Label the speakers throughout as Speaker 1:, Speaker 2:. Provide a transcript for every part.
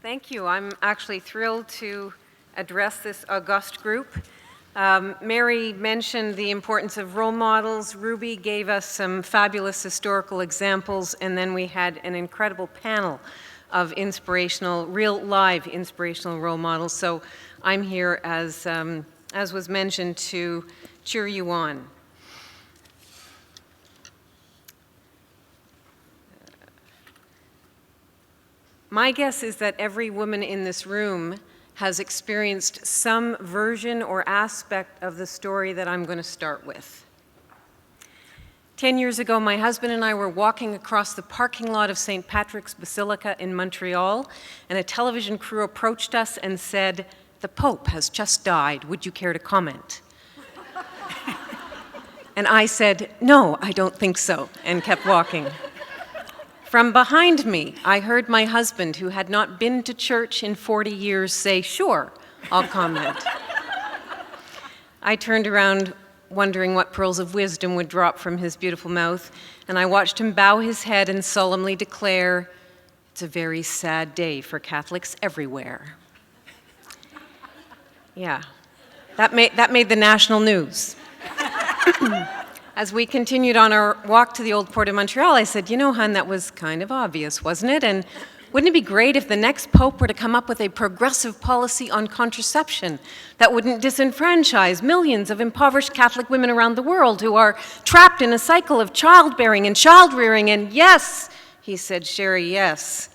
Speaker 1: Thank you. I'm actually thrilled to address this august group. Mary mentioned the importance of role models. Ruby gave us some fabulous historical examples, and then we had an incredible panel of inspirational, real live inspirational role models. So I'm here, as was mentioned, to cheer you on. My guess is that every woman in this room has experienced some version or aspect of the story that I'm going to start with. 10 years ago, my husband and I were walking across the parking lot of St. Patrick's Basilica in Montreal, and a television crew approached us and said, "The Pope has just died. Would you care to comment?" And I said, "No, I don't think so," and kept walking. From behind me, I heard my husband, who had not been to church in 40 years, say, "Sure, I'll comment." I turned around, wondering what pearls of wisdom would drop from his beautiful mouth, and I watched him bow his head and solemnly declare, "It's a very sad day for Catholics everywhere." Yeah, that made the national news. As we continued on our walk to the old port of Montreal, I said, "You know, hon, that was kind of obvious, wasn't it? And wouldn't it be great if the next pope were to come up with a progressive policy on contraception that wouldn't disenfranchise millions of impoverished Catholic women around the world who are trapped in a cycle of childbearing and child-rearing?" And yes, he said, "Shari, yes.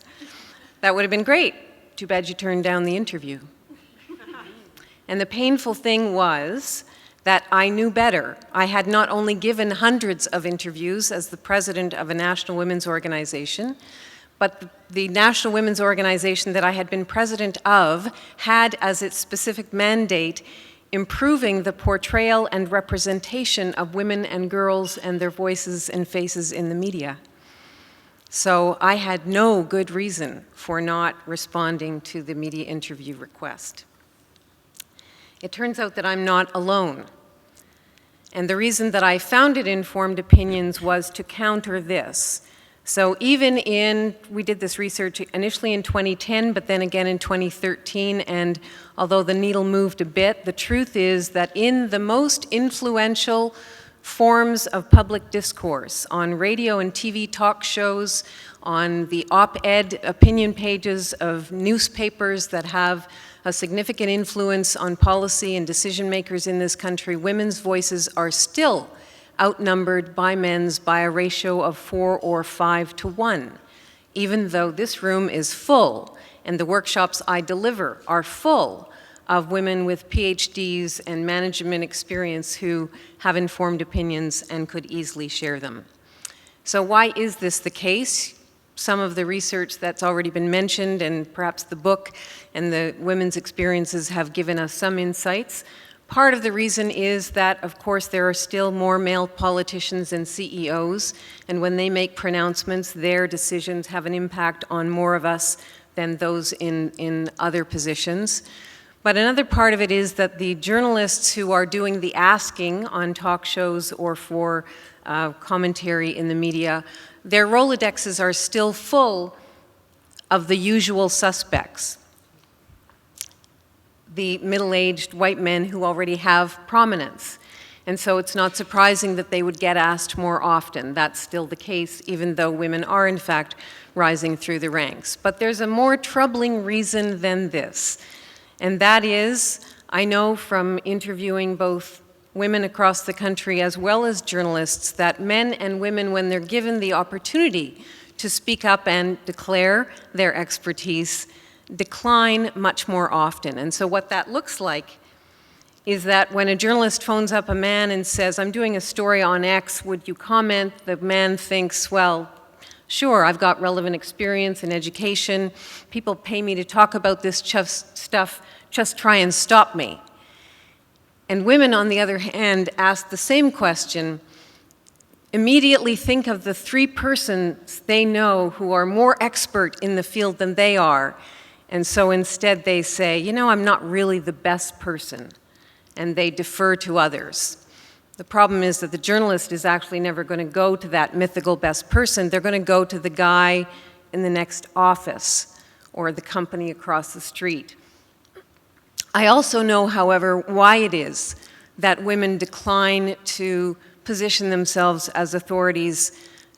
Speaker 1: That would have been great. Too bad you turned down the interview." And the painful thing was that I knew better. I had not only given hundreds of interviews as the president of a national women's organization, but the national women's organization that I had been president of had as its specific mandate improving the portrayal and representation of women and girls and their voices and faces in the media. So I had no good reason for not responding to the media interview request. It turns out that I'm not alone. And the reason that I founded Informed Opinions was to counter this. So we did this research initially in 2010, but then again in 2013, and although the needle moved a bit, the truth is that in the most influential forms of public discourse, on radio and TV talk shows, on the op-ed opinion pages of newspapers that have a significant influence on policy and decision makers in this country, women's voices are still outnumbered by men's by a ratio of 4 or 5 to 1, even though this room is full and the workshops I deliver are full of women with PhDs and management experience who have informed opinions and could easily share them. So why is this the case? Some of the research that's already been mentioned, and perhaps the book and the women's experiences have given us some insights. Part of the reason is that, of course, there are still more male politicians and CEOs, and when they make pronouncements, their decisions have an impact on more of us than those in other positions. But another part of it is that the journalists who are doing the asking on talk shows or for commentary in the media, their Rolodexes are still full of the usual suspects. The middle-aged white men who already have prominence. And so it's not surprising that they would get asked more often. That's still the case, even though women are, in fact, rising through the ranks. But there's a more troubling reason than this. And that is, I know from interviewing both women across the country as well as journalists, that men and women, when they're given the opportunity to speak up and declare their expertise, decline much more often. And so what that looks like is that when a journalist phones up a man and says, "I'm doing a story on X, would you comment?" The man thinks, "Well, sure, I've got relevant experience and education. People pay me to talk about this stuff, just try and stop me." And women, on the other hand, ask the same question, immediately think of the 3 persons they know who are more expert in the field than they are. And so instead they say, "You know, I'm not really the best person," and they defer to others. The problem is that the journalist is actually never going to go to that mythical best person. They're going to go to the guy in the next office or the company across the street. I also know, however, why it is that women decline to position themselves as authorities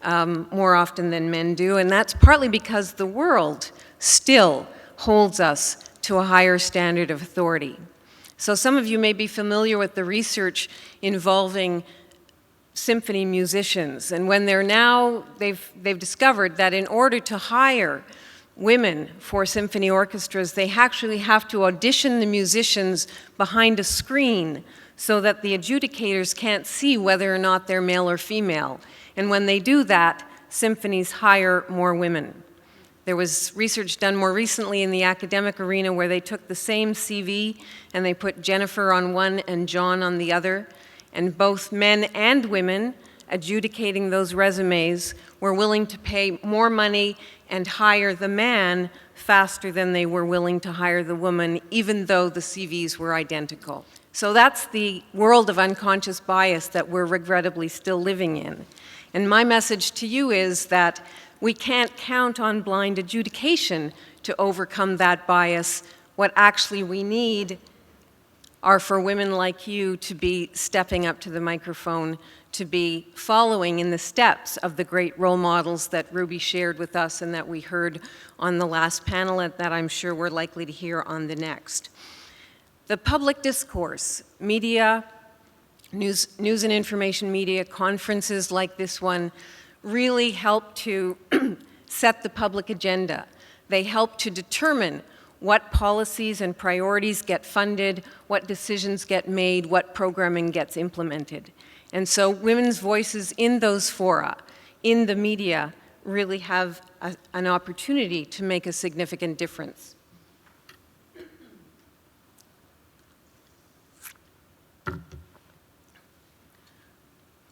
Speaker 1: more often than men do, and that's partly because the world still holds us to a higher standard of authority. So some of you may be familiar with the research involving symphony musicians, and when they've discovered that in order to hire women for symphony orchestras, they actually have to audition the musicians behind a screen so that the adjudicators can't see whether or not they're male or female. And when they do that, symphonies hire more women. There was research done more recently in the academic arena where they took the same CV and they put Jennifer on one and John on the other, and both men and women adjudicating those resumes were willing to pay more money and hire the man faster than they were willing to hire the woman, even though the CVs were identical. So that's the world of unconscious bias that we're regrettably still living in. And my message to you is that we can't count on blind adjudication to overcome that bias. What actually we need are for women like you to be stepping up to the microphone, to be following in the steps of the great role models that Ruby shared with us and that we heard on the last panel and that I'm sure we're likely to hear on the next. The public discourse, media, news and information media, conferences like this one really help to set the public agenda. They help to determine what policies and priorities get funded, what decisions get made, what programming gets implemented. And so women's voices in those fora, in the media, really have an opportunity to make a significant difference.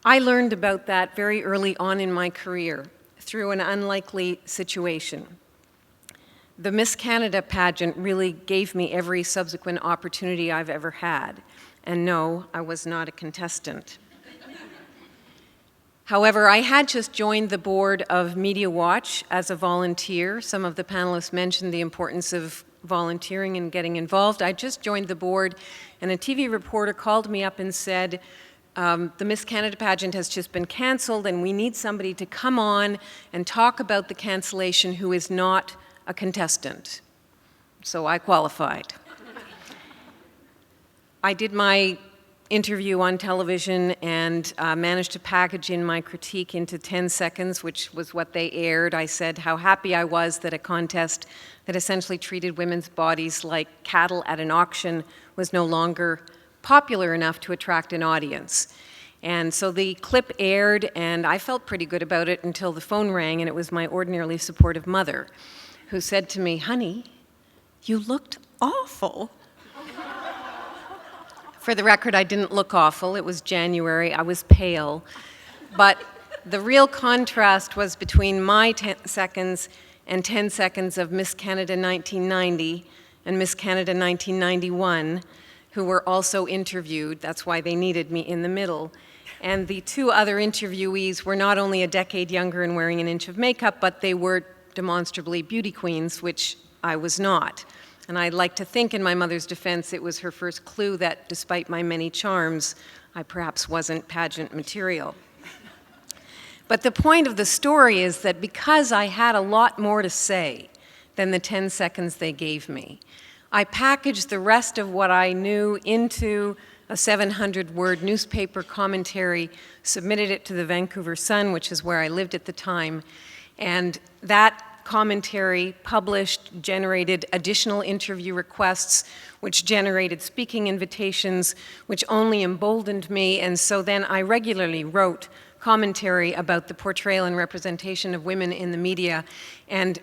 Speaker 1: I learned about that very early on in my career through an unlikely situation. The Miss Canada pageant really gave me every subsequent opportunity I've ever had. And no, I was not a contestant. However, I had just joined the board of Media Watch as a volunteer. Some of the panelists mentioned the importance of volunteering and getting involved. I just joined the board, and a TV reporter called me up and said, the Miss Canada pageant has just been canceled, and we need somebody to come on and talk about the cancellation who is not a contestant. So I qualified. I did my interview on television and managed to package in my critique into 10 seconds, which was what they aired. I said how happy I was that a contest that essentially treated women's bodies like cattle at an auction was no longer popular enough to attract an audience. And so the clip aired, and I felt pretty good about it until the phone rang, and it was my ordinarily supportive mother who said to me, "Honey, you looked awful." For the record, I didn't look awful. It was January. I was pale. But the real contrast was between my 10 seconds and 10 seconds of Miss Canada 1990 and Miss Canada 1991, who were also interviewed. That's why they needed me in the middle. And the two other interviewees were not only a decade younger and wearing an inch of makeup, but they were demonstrably beauty queens, which I was not. And I'd like to think, in my mother's defense, it was her first clue that despite my many charms, I perhaps wasn't pageant material. But the point of the story is that because I had a lot more to say than the 10 seconds they gave me, I packaged the rest of what I knew into a 700-word newspaper commentary, submitted it to the Vancouver Sun, which is where I lived at the time, and that commentary published generated additional interview requests, which generated speaking invitations, which only emboldened me, and so then I regularly wrote commentary about the portrayal and representation of women in the media, and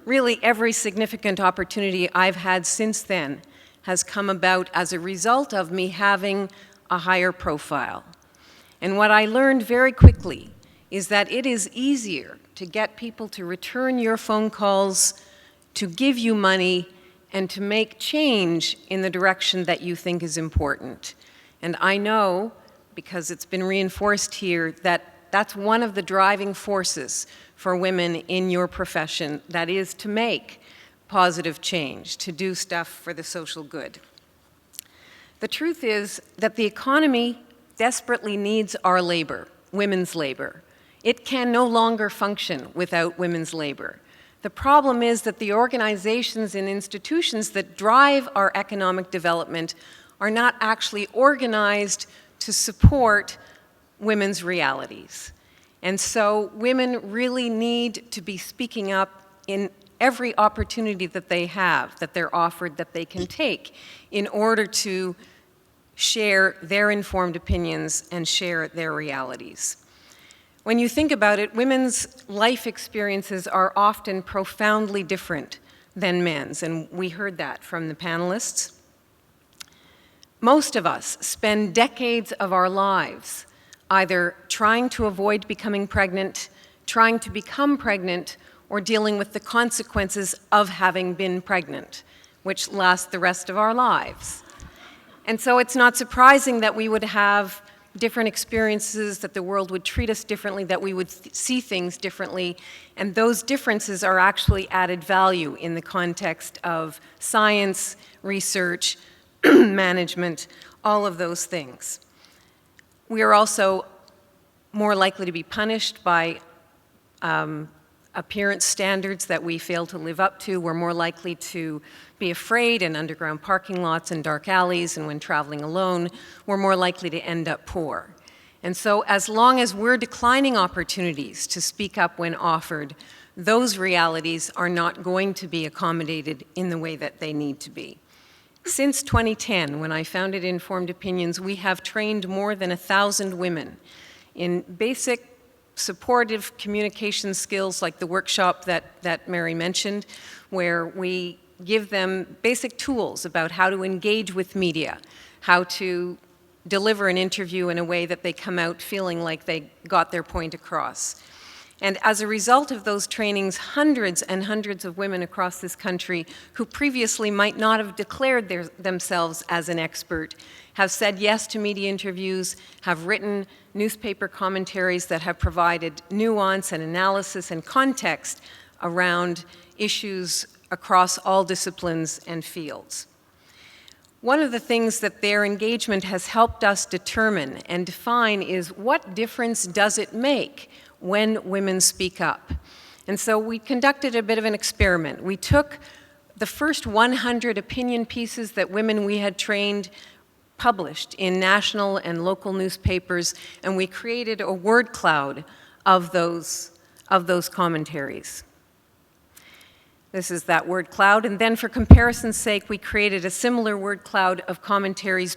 Speaker 1: really every significant opportunity I've had since then has come about as a result of me having a higher profile. And what I learned very quickly is that it is easier to get people to return your phone calls, to give you money, and to make change in the direction that you think is important. And I know, because it's been reinforced here, that that's one of the driving forces for women in your profession, that is to make positive change, to do stuff for the social good. The truth is that the economy desperately needs our labor, women's labor. It can no longer function without women's labor. The problem is that the organizations and institutions that drive our economic development are not actually organized to support women's realities. And so women really need to be speaking up in every opportunity that they have, that they're offered, that they can take, in order to share their informed opinions and share their realities. When you think about it, women's life experiences are often profoundly different than men's, and we heard that from the panelists. Most of us spend decades of our lives either trying to avoid becoming pregnant, trying to become pregnant, or dealing with the consequences of having been pregnant, which last the rest of our lives. And so it's not surprising that we would have different experiences, that the world would treat us differently, that we would see things differently, and those differences are actually added value in the context of science, research, management, all of those things. We are also more likely to be punished by appearance standards that we fail to live up to. We're more likely to be afraid in underground parking lots and dark alleys, and when traveling alone, we're more likely to end up poor. And so as long as we're declining opportunities to speak up when offered, those realities are not going to be accommodated in the way that they need to be. Since 2010, when I founded Informed Opinions, we have trained more than 1,000 women in basic supportive communication skills like the workshop that Mary mentioned, where we give them basic tools about how to engage with media, how to deliver an interview in a way that they come out feeling like they got their point across. And as a result of those trainings, hundreds and hundreds of women across this country who previously might not have declared themselves as an expert have said yes to media interviews, have written newspaper commentaries that have provided nuance and analysis and context around issues across all disciplines and fields. One of the things that their engagement has helped us determine and define is what difference does it make when women speak up. And so we conducted a bit of an experiment. We took the first 100 opinion pieces that women we had trained published in national and local newspapers, and we created a word cloud of those commentaries. This is that word cloud, and then for comparison's sake, we created a similar word cloud of commentaries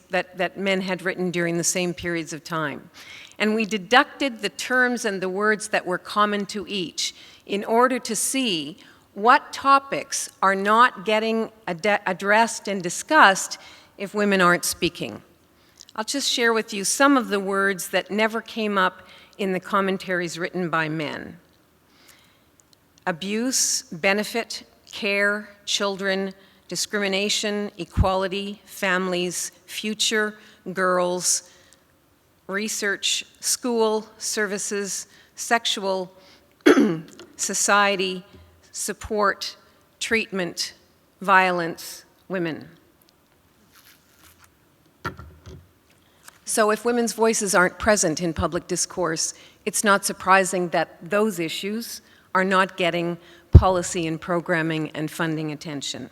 Speaker 1: that men had written during the same periods of time. And we deducted the terms and the words that were common to each in order to see what topics are not getting addressed and discussed if women aren't speaking. I'll just share with you some of the words that never came up in the commentaries written by men. Abuse, benefit, care, children, discrimination, equality, families, future, girls, research, school, services, sexual, society, support, treatment, violence, women. So if women's voices aren't present in public discourse, it's not surprising that those issues are not getting policy and programming and funding attention.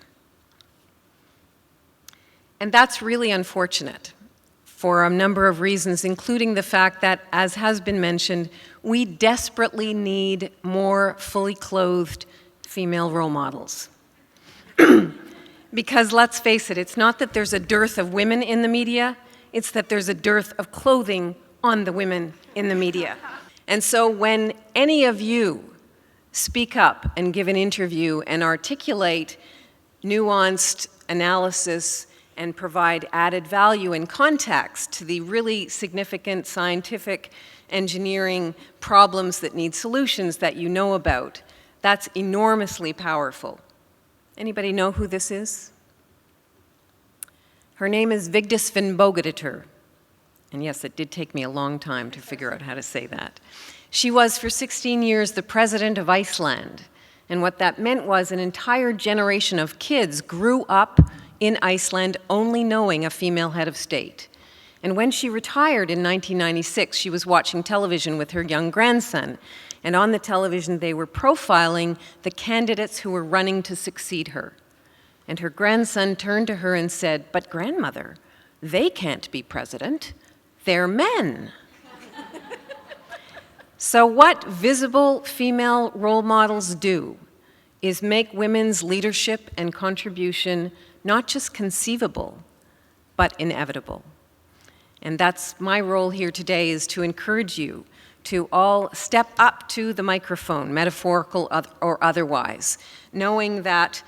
Speaker 1: And that's really unfortunate for a number of reasons, including the fact that, as has been mentioned, we desperately need more fully clothed female role models. Because let's face it, it's not that there's a dearth of women in the media, it's that there's a dearth of clothing on the women in the media. And so when any of you speak up and give an interview and articulate nuanced analysis and provide added value and context to the really significant scientific engineering problems that need solutions that you know about, that's enormously powerful. Anybody know who this is? Her name is Vigdis Finnbogadóttir. And yes, it did take me a long time to figure out how to say that. She was for 16 years the president of Iceland, And what that meant was an entire generation of kids grew up in Iceland only knowing a female head of state. And when she retired in 1996, she was watching television with her young grandson. And on the television, they were profiling the candidates who were running to succeed her. And her grandson turned to her and said, "But grandmother, they can't be president. They're men." So what visible female role models do is make women's leadership and contribution not just conceivable, but inevitable. And that's my role here today, is to encourage you to all step up to the microphone, metaphorical or otherwise, knowing that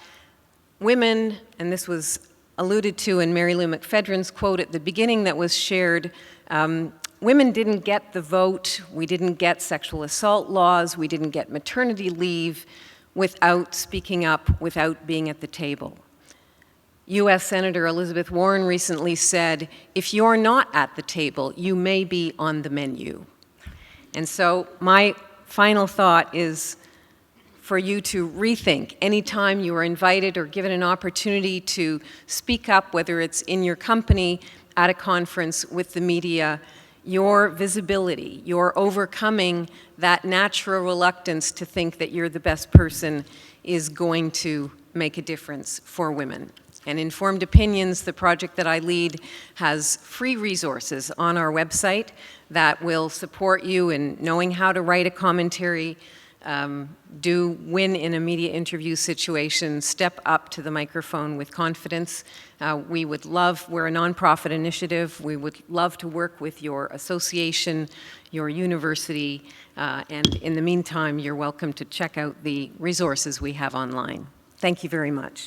Speaker 1: women, and this was alluded to in Mary Lou McPhedran's quote at the beginning that was shared, women didn't get the vote, we didn't get sexual assault laws, we didn't get maternity leave without speaking up, without being at the table. U.S. Senator Elizabeth Warren recently said, "If you're not at the table, you may be on the menu." And so my final thought is for you to rethink anytime you are invited or given an opportunity to speak up, whether it's in your company, at a conference, with the media, your visibility, your overcoming that natural reluctance to think that you're the best person is going to make a difference for women. And Informed Opinions, the project that I lead, has free resources on our website that will support you in knowing how to write a commentary, do win in a media interview situation, step up to the microphone with confidence. We would love, we're a nonprofit initiative, we would love to work with your association, your university, and in the meantime, you're welcome to check out the resources we have online. Thank you very much.